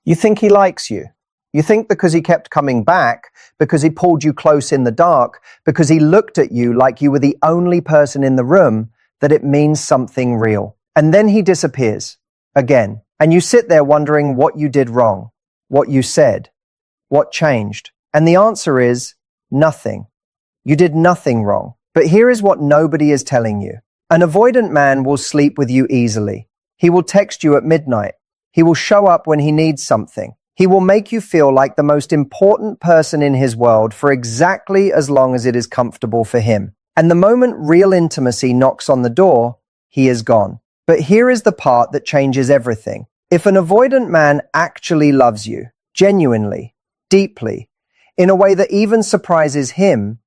You think he likes you. You think because he kept coming back, because he pulled you close in the dark, because he looked at you like you were the only person in the room, that it means something real. And then he disappears again. And you sit there wondering what you did wrong, what you said, what changed. And the answer is nothing. You did nothing wrong. But here is what nobody is telling you. An avoidant man will sleep with you easily. He will text you at midnight. He will show up when he needs something. He will make you feel like the most important person in his world for exactly as long as it is comfortable for him. And the moment real intimacy knocks on the door, he is gone. But here is the part that changes everything. If an avoidant man actually loves you, genuinely, deeply, in a way that even surprises him,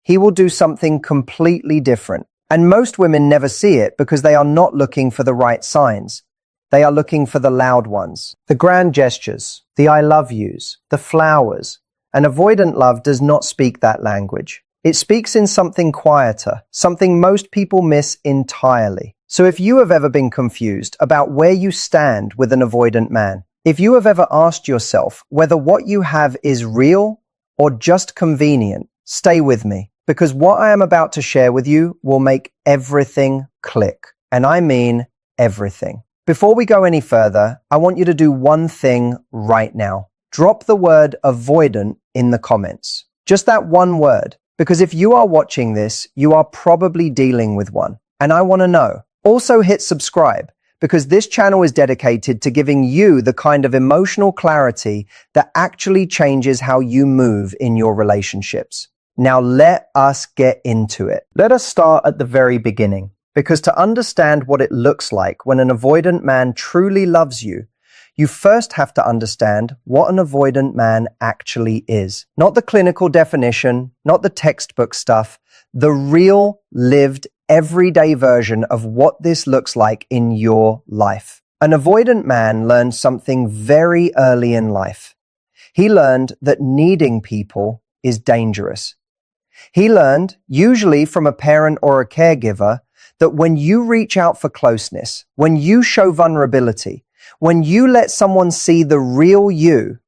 he will do something completely different. And most women never see it because they are not looking for the right signs. They are looking for the loud ones, the grand gestures, the I love yous, the flowers. An avoidant love does not speak that language. It speaks in something quieter, something most people miss entirely. So if you have ever been confused about where you stand with an avoidant man, if you have ever asked yourself whether what you have is real or just convenient, stay with me, because what I am about to share with you will make everything click. And I mean everything. Before we go any further, I want you to do one thing right now. Drop the word avoidant in the comments. Just that one word. Because if you are watching this, you are probably dealing with one. And I want to know. Also hit subscribe, because this channel is dedicated to giving you the kind of emotional clarity that actually changes how you move in your relationships. Now let us get into it. Let us start at the very beginning. Because to understand what it looks like when an avoidant man truly loves you, you first have to understand what an avoidant man actually is. Not the clinical definition, not the textbook stuff, the real, lived, everyday version of what this looks like in your life. An avoidant man learned something very early in life. He learned that needing people is dangerous. He learned, usually from a parent or a caregiver, that when you reach out for closeness, when you show vulnerability, when you let someone see the real you,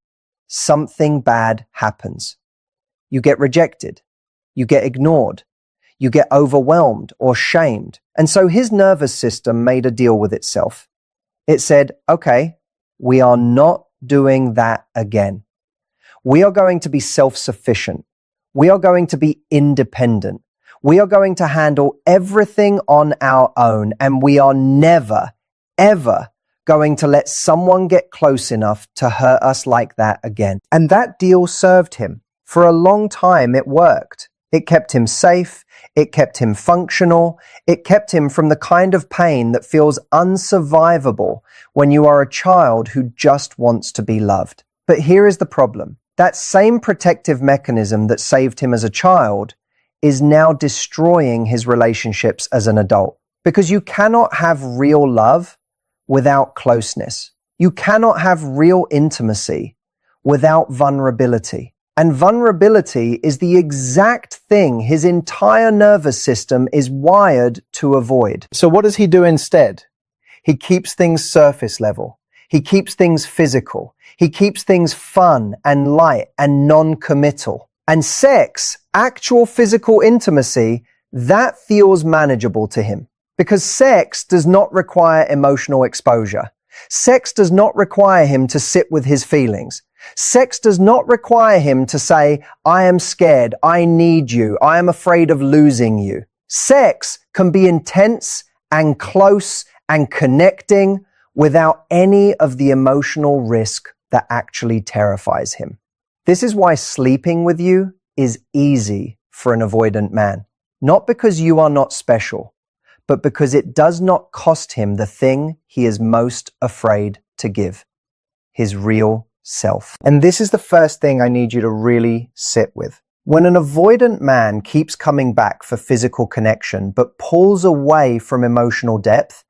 something bad happens. You get rejected. You get ignored. You get overwhelmed or shamed. And so his nervous system made a deal with itself. It said, okay, we are not doing that again. We are going to be self-sufficient. We are going to be independent. We are going to handle everything on our own, and we are never, ever going to let someone get close enough to hurt us like that again. And that deal served him. For a long time, it worked. It kept him safe. It kept him functional. It kept him from the kind of pain that feels unsurvivable when you are a child who just wants to be loved. But here is the problem. That same protective mechanism that saved him as a child is now destroying his relationships as an adult. Because you cannot have real love without closeness. You cannot have real intimacy without vulnerability. And vulnerability is the exact thing his entire nervous system is wired to avoid. So what does he do instead? He keeps things surface level. He keeps things physical. He keeps things fun and light and non-committal. And sex, actual physical intimacy, that feels manageable to him. Because sex does not require emotional exposure. Sex does not require him to sit with his feelings. Sex does not require him to say, I am scared, I need you, I am afraid of losing you. Sex can be intense and close and connecting without any of the emotional risk that actually terrifies him. This is why sleeping with you is easy for an avoidant man. Not because you are not special, but because it does not cost him the thing he is most afraid to give, his real self. And this is the first thing I need you to really sit with. When an avoidant man keeps coming back for physical connection, but pulls away from emotional depth,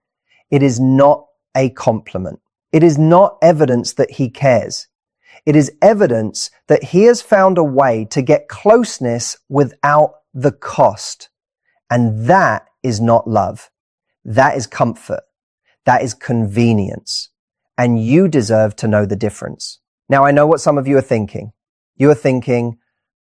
it is not a compliment. It is not evidence that he cares. It is evidence that he has found a way to get closeness without the cost. And that is not love. That is comfort. That is convenience. and you deserve to know the difference. Now, I know what some of you are thinking. You are thinking,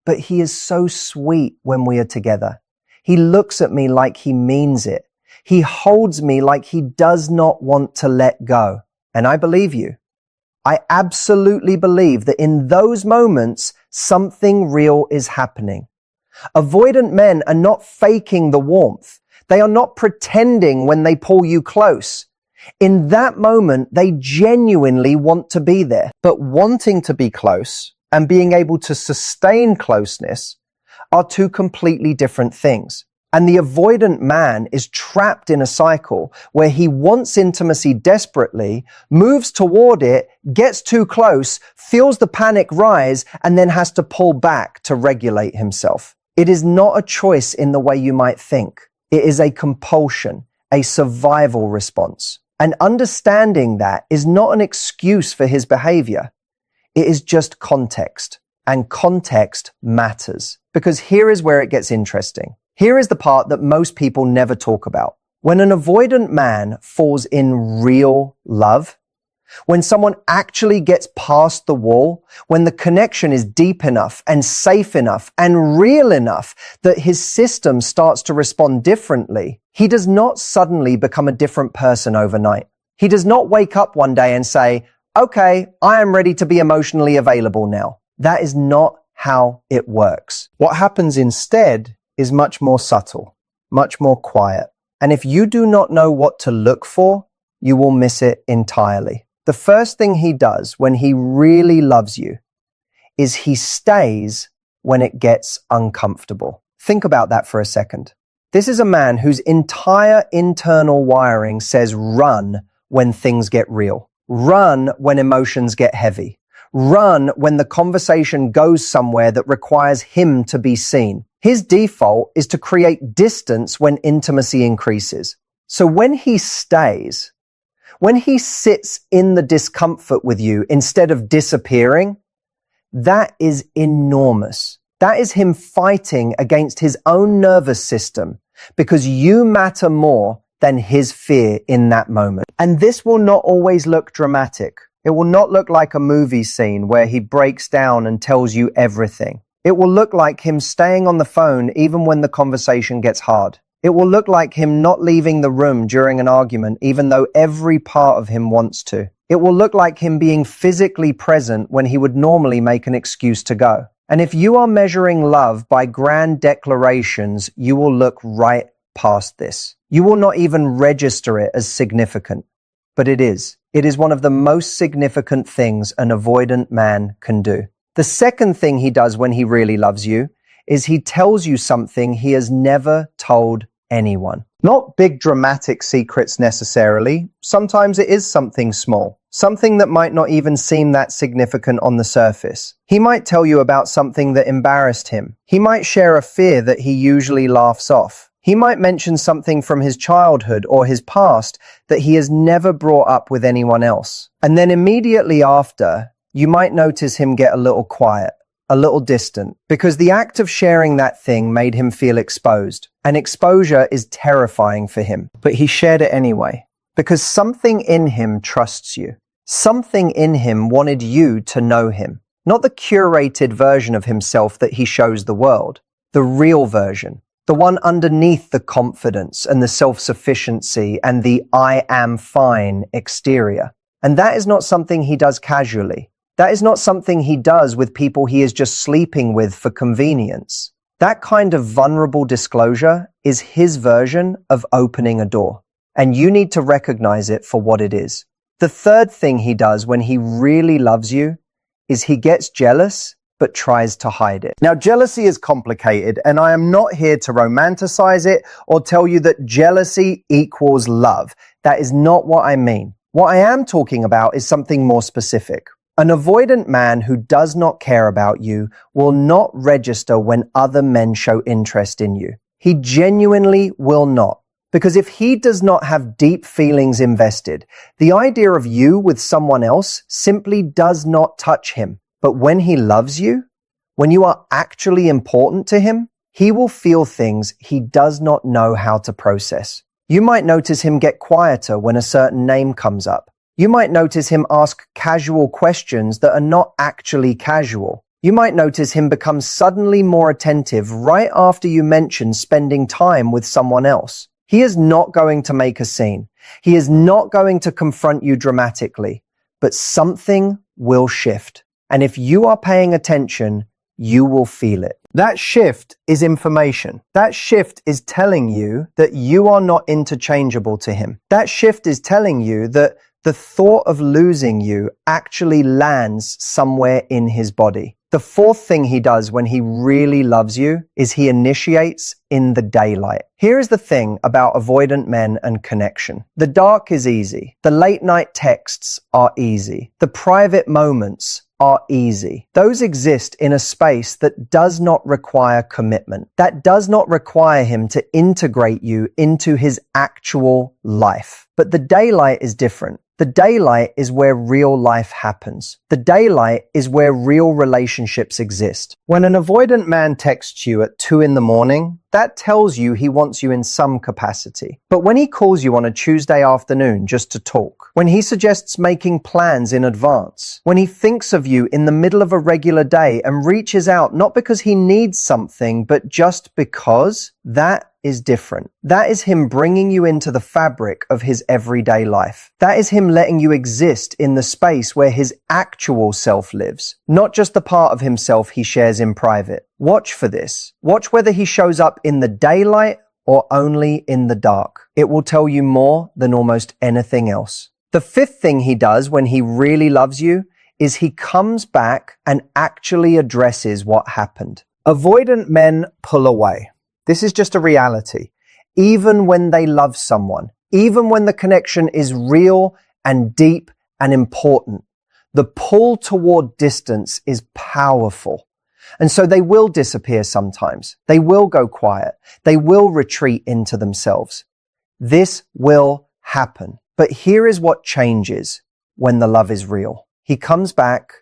but he is so sweet when we are together. He looks at me like he means it. He holds me like he does not want to let go. And I believe you. I absolutely believe that in those moments, something real is happening. Avoidant men are not faking the warmth. They are not pretending when they pull you close. In that moment, they genuinely want to be there. But wanting to be close and being able to sustain closeness are two completely different things. And the avoidant man is trapped in a cycle where he wants intimacy desperately, moves toward it, gets too close, feels the panic rise, and then has to pull back to regulate himself. It is not a choice in the way you might think. It is a compulsion, a survival response. And understanding that is not an excuse for his behavior. It is just context. And context matters. Because here is where it gets interesting. Here is the part that most people never talk about. When an avoidant man falls in real love, when someone actually gets past the wall, when the connection is deep enough and safe enough and real enough that his system starts to respond differently, he does not suddenly become a different person overnight. He does not wake up one day and say, okay, I am ready to be emotionally available now. That is not how it works. What happens instead is much more subtle, much more quiet. And if you do not know what to look for, you will miss it entirely. The first thing he does when he really loves you is he stays when it gets uncomfortable. Think about that for a second. This is a man whose entire internal wiring says run when things get real. Run when emotions get heavy. Run when the conversation goes somewhere that requires him to be seen. His default is to create distance when intimacy increases. So when he stays, when he sits in the discomfort with you instead of disappearing, that is enormous. That is him fighting against his own nervous system because you matter more than his fear in that moment. And this will not always look dramatic. It will not look like a movie scene where he breaks down and tells you everything. It will look like him staying on the phone even when the conversation gets hard. It will look like him not leaving the room during an argument even though every part of him wants to. It will look like him being physically present when he would normally make an excuse to go. And if you are measuring love by grand declarations, you will look right past this. You will not even register it as significant. But it is. It is one of the most significant things an avoidant man can do. The second thing he does when he really loves you is he tells you something he has never told anyone. Not big dramatic secrets necessarily. Sometimes it is something small, something that might not even seem that significant on the surface. He might tell you about something that embarrassed him. He might share a fear that he usually laughs off. He might mention something from his childhood or his past that he has never brought up with anyone else. And then immediately after, you might notice him get a little quiet, a little distant, because the act of sharing that thing made him feel exposed. And exposure is terrifying for him. But he shared it anyway, because something in him trusts you. Something in him wanted you to know him. Not the curated version of himself that he shows the world. The real version. The one underneath the confidence and the self-sufficiency and the I am fine exterior. And that is not something he does casually. That is not something he does with people he is just sleeping with for convenience. That kind of vulnerable disclosure is his version of opening a door. And you need to recognize it for what it is. The third thing he does when he really loves you is he gets jealous but tries to hide it. Now, jealousy is complicated, and I am not here to romanticize it or tell you that jealousy equals love. That is not what I mean. What I am talking about is something more specific. An avoidant man who does not care about you will not register when other men show interest in you. He genuinely will not. Because if he does not have deep feelings invested, the idea of you with someone else simply does not touch him. But when he loves you, when you are actually important to him, he will feel things he does not know how to process. You might notice him get quieter when a certain name comes up. You might notice him ask casual questions that are not actually casual. You might notice him become suddenly more attentive right after you mention spending time with someone else. He is not going to make a scene. He is not going to confront you dramatically, but something will shift. And if you are paying attention, you will feel it. That shift is information. That shift is telling you that you are not interchangeable to him. That shift is telling you that the thought of losing you actually lands somewhere in his body. The fourth thing he does when he really loves you is he initiates in the daylight. Here is the thing about avoidant men and connection. The dark is easy. The late night texts are easy. The private moments are easy. Those exist in a space that does not require commitment. That does not require him to integrate you into his actual life. But the daylight is different. The daylight is where real life happens. The daylight is where real relationships exist. When an avoidant man texts you at 2 a.m, that tells you he wants you in some capacity. But when he calls you on a Tuesday afternoon just to talk, when he suggests making plans in advance, when he thinks of you in the middle of a regular day and reaches out not because he needs something, but just because, that is different. That is him bringing you into the fabric of his everyday life. That is him letting you exist in the space where his actual self lives, not just the part of himself he shares in private. Watch for this. Watch whether he shows up in the daylight or only in the dark. It will tell you more than almost anything else. The fifth thing he does when he really loves you is he comes back and actually addresses what happened. Avoidant men pull away. This is just a reality. Even when they love someone, even when the connection is real and deep and important, the pull toward distance is powerful. And so they will disappear sometimes. They will go quiet. They will retreat into themselves. This will happen. But here is what changes when the love is real. He comes back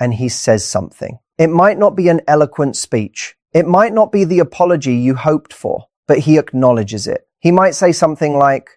and he says something. It might not be an eloquent speech. It might not be the apology you hoped for, but he acknowledges it. He might say something like,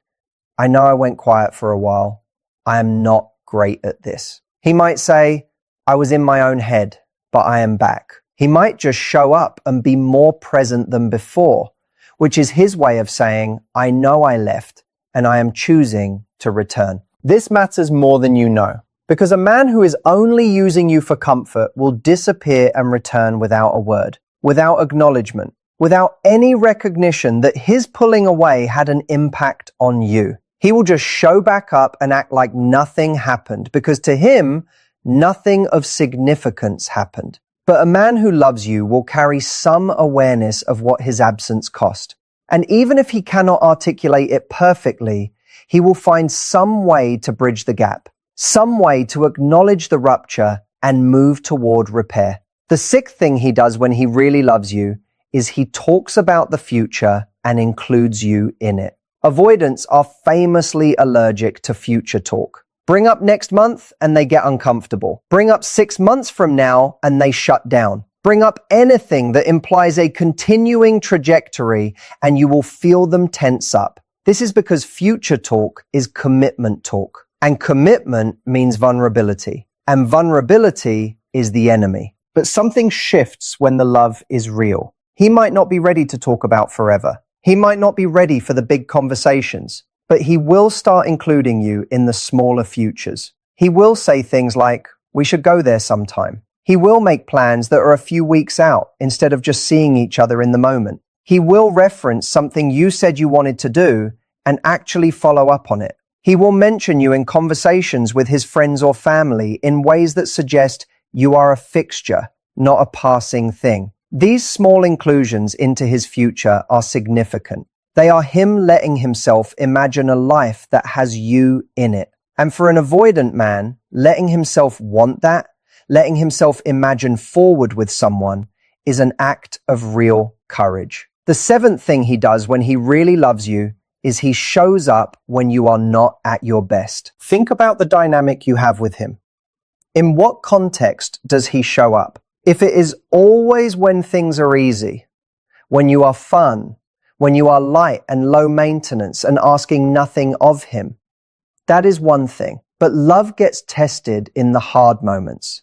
I know I went quiet for a while. I am not great at this. He might say, I was in my own head, but I am back. He might just show up and be more present than before, which is his way of saying, I know I left and I am choosing to return. This matters more than you know, because a man who is only using you for comfort will disappear and return without a word, without acknowledgement, without any recognition that his pulling away had an impact on you. He will just show back up and act like nothing happened, because to him, nothing of significance happened. But a man who loves you will carry some awareness of what his absence cost. And even if he cannot articulate it perfectly, he will find some way to bridge the gap, some way to acknowledge the rupture and move toward repair. The sixth thing he does when he really loves you is he talks about the future and includes you in it. Avoidants are famously allergic to future talk. Bring up next month and they get uncomfortable. Bring up 6 months from now and they shut down. Bring up anything that implies a continuing trajectory and you will feel them tense up. This is because future talk is commitment talk. And commitment means vulnerability. And vulnerability is the enemy. But something shifts when the love is real. He might not be ready to talk about forever. He might not be ready for the big conversations. But he will start including you in the smaller futures. He will say things like, we should go there sometime. He will make plans that are a few weeks out instead of just seeing each other in the moment. He will reference something you said you wanted to do and actually follow up on it. He will mention you in conversations with his friends or family in ways that suggest you are a fixture, not a passing thing. These small inclusions into his future are significant. They are him letting himself imagine a life that has you in it. And for an avoidant man, letting himself want that, letting himself imagine forward with someone, is an act of real courage. The seventh thing he does when he really loves you is he shows up when you are not at your best. Think about the dynamic you have with him. In what context does he show up? If it is always when things are easy, when you are fun, when you are light and low maintenance and asking nothing of him, that is one thing. But love gets tested in the hard moments.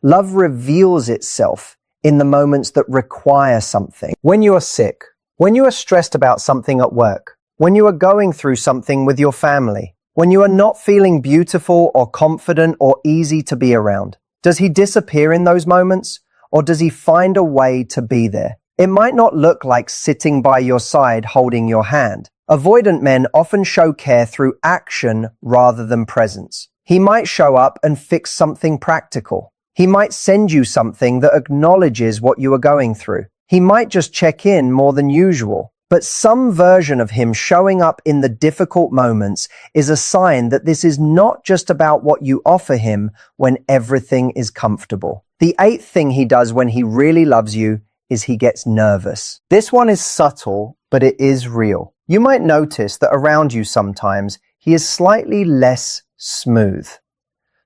Love reveals itself in the moments that require something. When you are sick, when you are stressed about something at work, when you are going through something with your family, when you are not feeling beautiful or confident or easy to be around, does he disappear in those moments, or does he find a way to be there? It might not look like sitting by your side holding your hand. Avoidant men often show care through action rather than presence. He might show up and fix something practical. He might send you something that acknowledges what you are going through. He might just check in more than usual. But some version of him showing up in the difficult moments is a sign that this is not just about what you offer him when everything is comfortable. The 8th thing he does when he really loves you is he gets nervous. This one is subtle, but it is real. You might notice that around you sometimes he is slightly less smooth,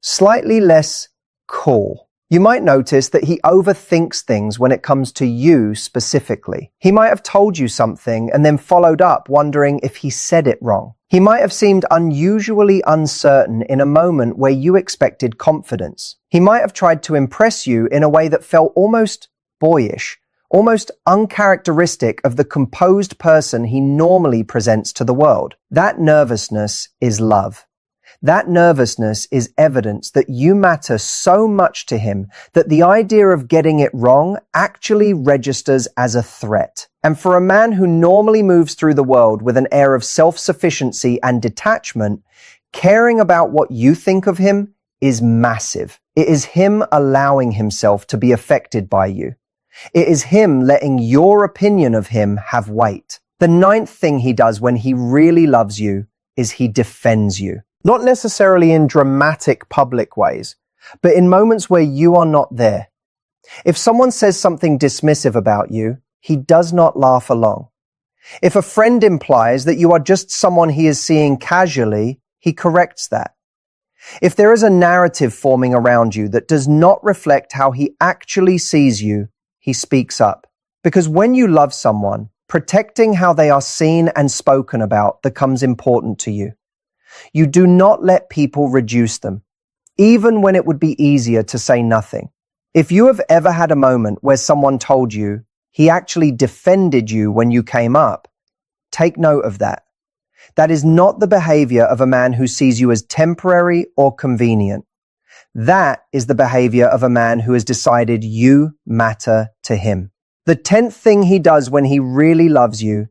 slightly less cool. You might notice that he overthinks things when it comes to you specifically. He might have told you something and then followed up wondering if he said it wrong. He might have seemed unusually uncertain in a moment where you expected confidence. He might have tried to impress you in a way that felt almost boyish, almost uncharacteristic of the composed person he normally presents to the world. That nervousness is love. That nervousness is evidence that you matter so much to him that the idea of getting it wrong actually registers as a threat. And for a man who normally moves through the world with an air of self-sufficiency and detachment, caring about what you think of him is massive. It is him allowing himself to be affected by you. It is him letting your opinion of him have weight. The 9th thing he does when he really loves you is he defends you. Not necessarily in dramatic public ways, but in moments where you are not there. If someone says something dismissive about you, he does not laugh along. If a friend implies that you are just someone he is seeing casually, he corrects that. If there is a narrative forming around you that does not reflect how he actually sees you, he speaks up. Because when you love someone, protecting how they are seen and spoken about becomes important to you. You do not let people reduce them, even when it would be easier to say nothing. If you have ever had a moment where someone told you he actually defended you when you came up, take note of that. That is not the behavior of a man who sees you as temporary or convenient. That is the behavior of a man who has decided you matter to him. The 10th thing he does when he really loves you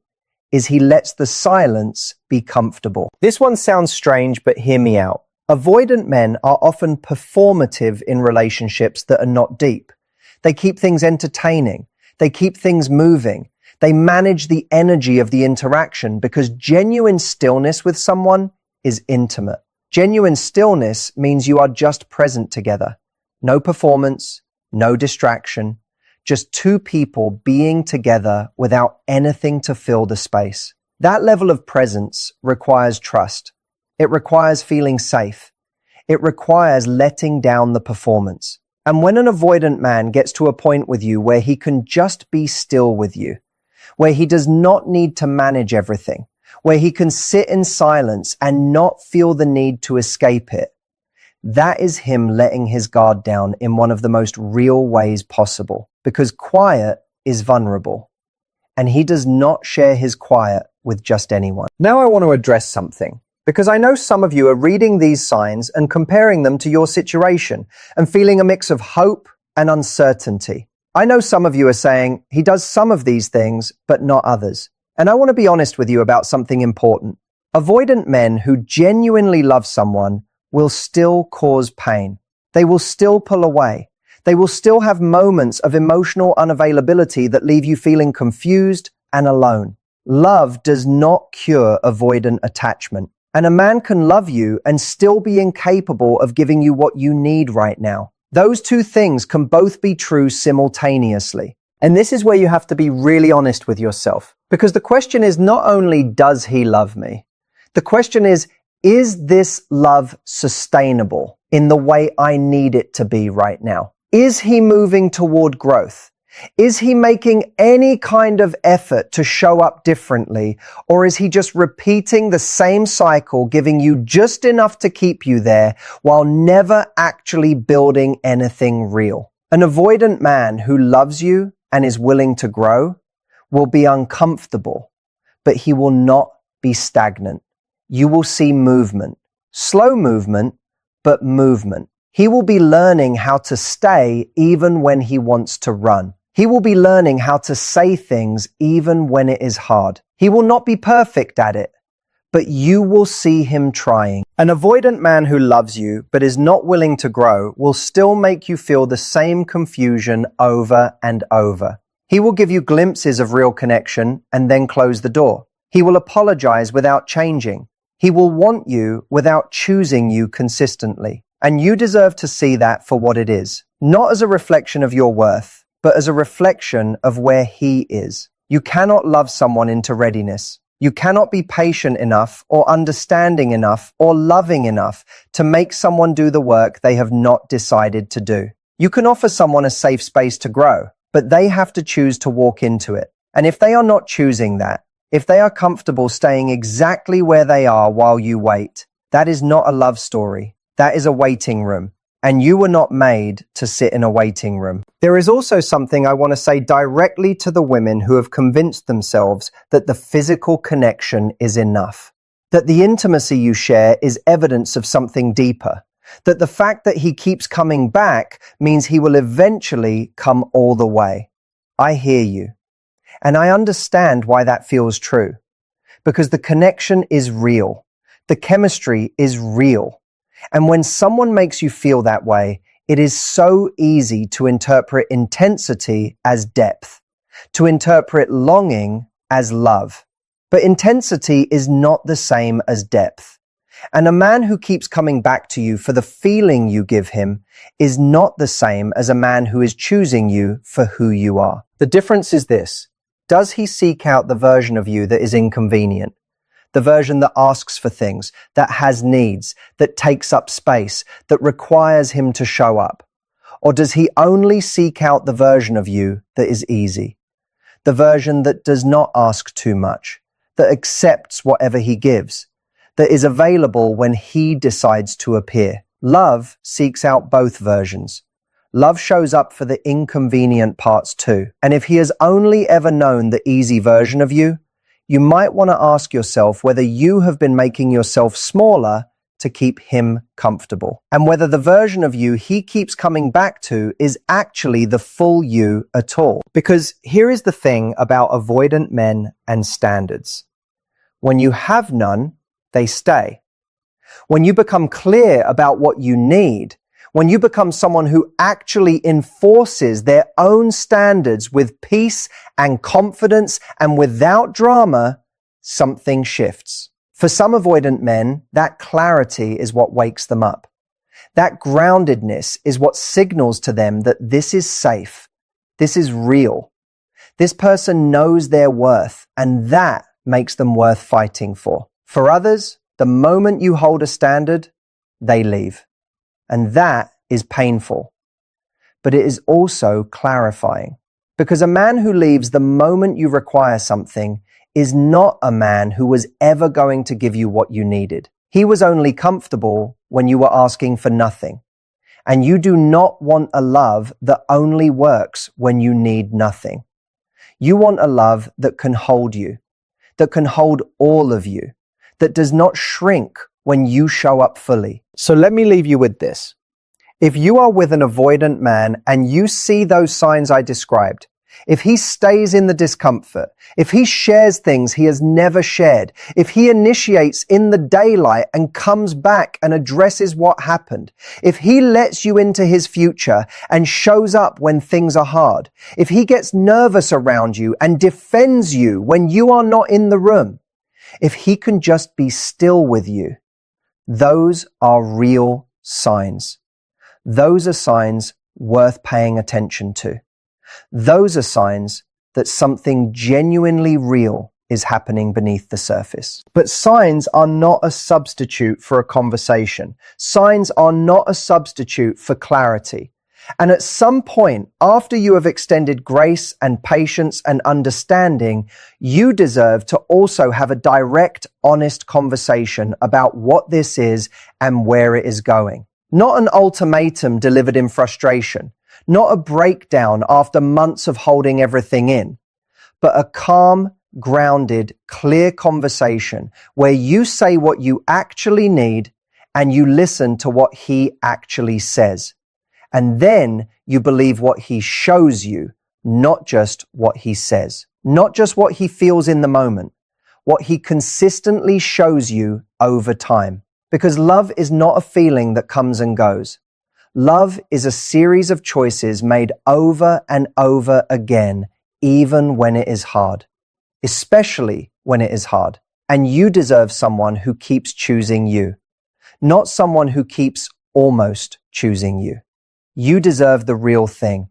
is he lets the silence be comfortable. This one sounds strange, but hear me out. Avoidant men are often performative in relationships that are not deep. They keep things entertaining. They keep things moving. They manage the energy of the interaction because genuine stillness with someone is intimate. Genuine stillness means you are just present together. No performance, no distraction. Just two people being together without anything to fill the space. That level of presence requires trust. It requires feeling safe. It requires letting down the performance. And when an avoidant man gets to a point with you where he can just be still with you, where he does not need to manage everything, where he can sit in silence and not feel the need to escape it, that is him letting his guard down in one of the most real ways possible. Because quiet is vulnerable, and he does not share his quiet with just anyone. Now I want to address something, because I know some of you are reading these signs and comparing them to your situation and feeling a mix of hope and uncertainty. I know some of you are saying, he does some of these things, but not others. And I want to be honest with you about something important. Avoidant men who genuinely love someone will still cause pain. They will still pull away. They will still have moments of emotional unavailability that leave you feeling confused and alone. Love does not cure avoidant attachment. And a man can love you and still be incapable of giving you what you need right now. Those two things can both be true simultaneously. And this is where you have to be really honest with yourself. Because the question is not only does he love me? The question is this love sustainable in the way I need it to be right now? Is he moving toward growth? Is he making any kind of effort to show up differently, or is he just repeating the same cycle, giving you just enough to keep you there while never actually building anything real? An avoidant man who loves you and is willing to grow will be uncomfortable, but he will not be stagnant. You will see movement, slow movement, but movement. He will be learning how to stay even when he wants to run. He will be learning how to say things even when it is hard. He will not be perfect at it, but you will see him trying. An avoidant man who loves you but is not willing to grow will still make you feel the same confusion over and over. He will give you glimpses of real connection and then close the door. He will apologize without changing. He will want you without choosing you consistently. And you deserve to see that for what it is, not as a reflection of your worth, but as a reflection of where he is. You cannot love someone into readiness. You cannot be patient enough or understanding enough or loving enough to make someone do the work they have not decided to do. You can offer someone a safe space to grow, but they have to choose to walk into it. And if they are not choosing that, if they are comfortable staying exactly where they are while you wait, that is not a love story. That is a waiting room. And you were not made to sit in a waiting room. There is also something I want to say directly to the women who have convinced themselves that the physical connection is enough, that the intimacy you share is evidence of something deeper, that the fact that he keeps coming back means he will eventually come all the way. I hear you, and I understand why that feels true, because the connection is real, the chemistry is real. And when someone makes you feel that way, it is so easy to interpret intensity as depth, to interpret longing as love. But intensity is not the same as depth. And a man who keeps coming back to you for the feeling you give him is not the same as a man who is choosing you for who you are. The difference is this: does he seek out the version of you that is inconvenient? The version that asks for things, that has needs, that takes up space, that requires him to show up? Or does he only seek out the version of you that is easy? The version that does not ask too much, that accepts whatever he gives, that is available when he decides to appear. Love seeks out both versions. Love shows up for the inconvenient parts too. And if he has only ever known the easy version of you, you might want to ask yourself whether you have been making yourself smaller to keep him comfortable, and whether the version of you he keeps coming back to is actually the full you at all. Because here is the thing about avoidant men and standards. When you have none, they stay. When you become clear about what you need, when you become someone who actually enforces their own standards with peace and confidence and without drama, something shifts. For some avoidant men, that clarity is what wakes them up. That groundedness is what signals to them that this is safe. This is real. This person knows their worth, and that makes them worth fighting for. For others, the moment you hold a standard, they leave. And that is painful. But it is also clarifying. Because a man who leaves the moment you require something is not a man who was ever going to give you what you needed. He was only comfortable when you were asking for nothing. And you do not want a love that only works when you need nothing. You want a love that can hold you, that can hold all of you, that does not shrink when you show up fully. So let me leave you with this. If you are with an avoidant man and you see those signs I described, if he stays in the discomfort, if he shares things he has never shared, if he initiates in the daylight and comes back and addresses what happened, if he lets you into his future and shows up when things are hard, if he gets nervous around you and defends you when you are not in the room, if he can just be still with you, those are real signs. Those are signs worth paying attention to. Those are signs that something genuinely real is happening beneath the surface. But signs are not a substitute for a conversation. Signs are not a substitute for clarity. And at some point, after you have extended grace and patience and understanding, you deserve to also have a direct, honest conversation about what this is and where it is going. Not an ultimatum delivered in frustration, not a breakdown after months of holding everything in, but a calm, grounded, clear conversation where you say what you actually need and you listen to what he actually says. And then you believe what he shows you, not just what he says, not just what he feels in the moment, what he consistently shows you over time. Because love is not a feeling that comes and goes. Love is a series of choices made over and over again, even when it is hard, especially when it is hard. And you deserve someone who keeps choosing you, not someone who keeps almost choosing you. You deserve the real thing.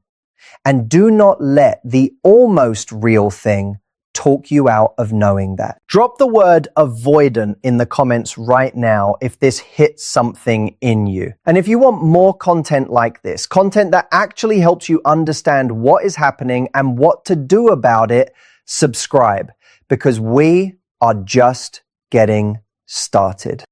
And do not let the almost real thing talk you out of knowing that. Drop the word avoidant in the comments right now if this hits something in you. And if you want more content like this, content that actually helps you understand what is happening and what to do about it, subscribe, because we are just getting started.